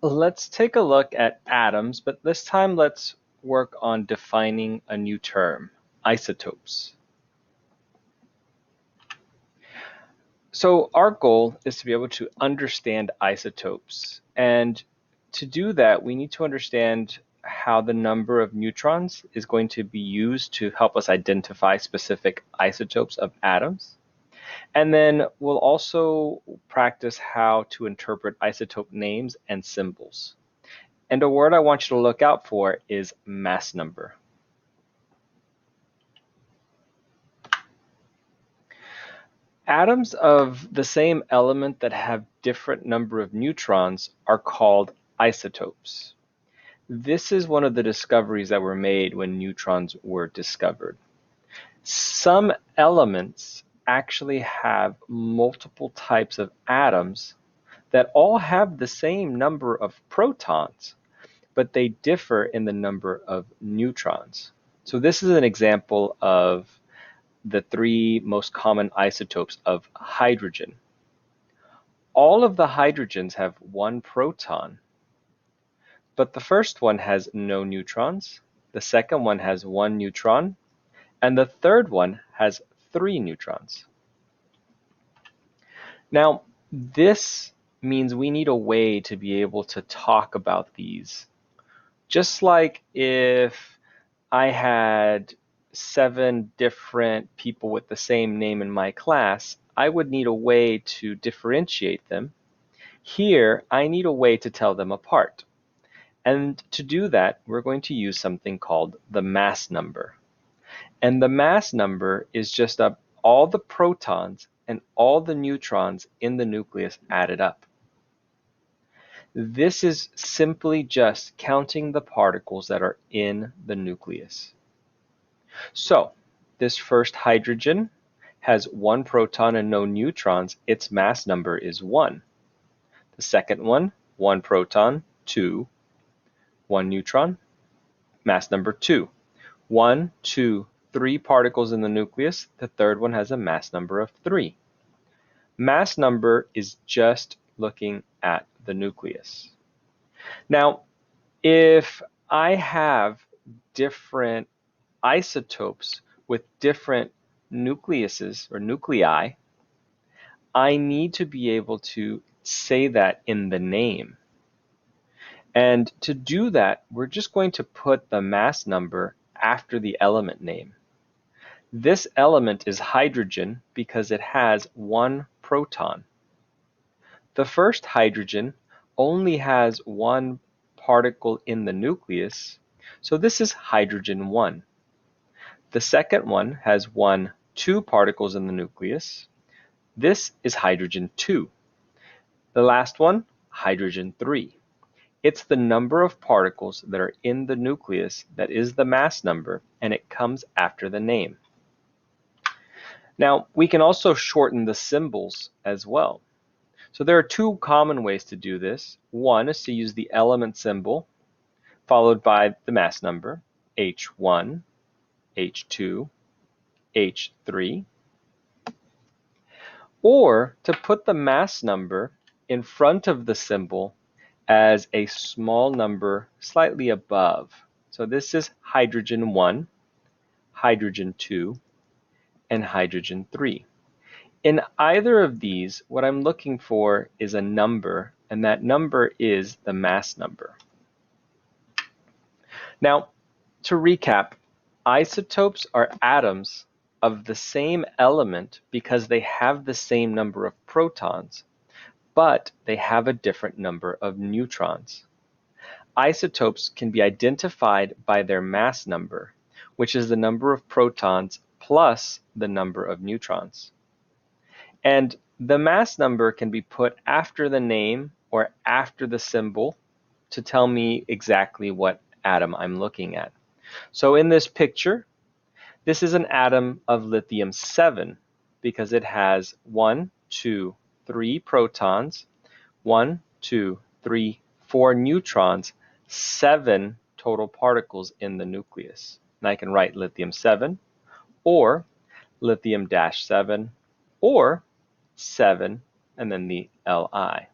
Let's take a look at atoms, but this time let's work on defining a new term, isotopes. So our goal is to be able to understand isotopes. And to do that, we need to understand how the number of neutrons is going to be used to help us identify specific isotopes of atoms. And then we'll also practice how to interpret isotope names and symbols. And a word I want you to look out for is mass number. Atoms of the same element that have different number of neutrons are called isotopes. This is one of the discoveries that were made when neutrons were discovered. Some elements actually have multiple types of atoms that all have the same number of protons, but they differ in the number of neutrons. So this is an example of the three most common isotopes of hydrogen. All of the hydrogens have one proton, but the first one has no neutrons, the second one has one neutron, and the third one has three neutrons. Now, this means we need a way to be able to talk about these. Just like if I had 7 different people with the same name in my class, I would need a way to differentiate them. Here, I need a way to tell them apart. And to do that, we're going to use something called the mass number. And the mass number is just all the protons and all the neutrons in the nucleus added up. This is simply just counting the particles that are in the nucleus. So, this first hydrogen has one proton and no neutrons. Its mass number is 1. The second one proton, 2, 1 neutron, mass number 2. 1, 2, 3 particles in the nucleus. The third one has a mass number of 3. Mass number is just looking at the nucleus. Now, if I have different isotopes with different nucleuses or nuclei, I need to be able to say that in the name. And to do that, we're just going to put the mass number after the element name. This element is hydrogen because it has one proton. The first hydrogen only has one particle in the nucleus, so this is hydrogen 1. The second one has 2 particles in the nucleus. This is hydrogen 2. The last one, hydrogen 3. It's the number of particles that are in the nucleus that is the mass number, and it comes after the name. Now, we can also shorten the symbols as well. So there are 2 common ways to do this. One is to use the element symbol, followed by the mass number, H1, H2, H3. Or to put the mass number in front of the symbol as a small number slightly above. So this is hydrogen 1, hydrogen 2, and hydrogen 3. In either of these, what I'm looking for is a number, and that number is the mass number. Now, to recap, isotopes are atoms of the same element because they have the same number of protons, but they have a different number of neutrons. Isotopes can be identified by their mass number, which is the number of protons plus the number of neutrons. And the mass number can be put after the name or after the symbol to tell me exactly what atom I'm looking at. So in this picture, this is an atom of lithium-7 because it has 1, 2, 3 protons, 1, 2, 3, 4 neutrons, 7 total particles in the nucleus. And I can write lithium-7 or lithium-7 or 7 and then the Li.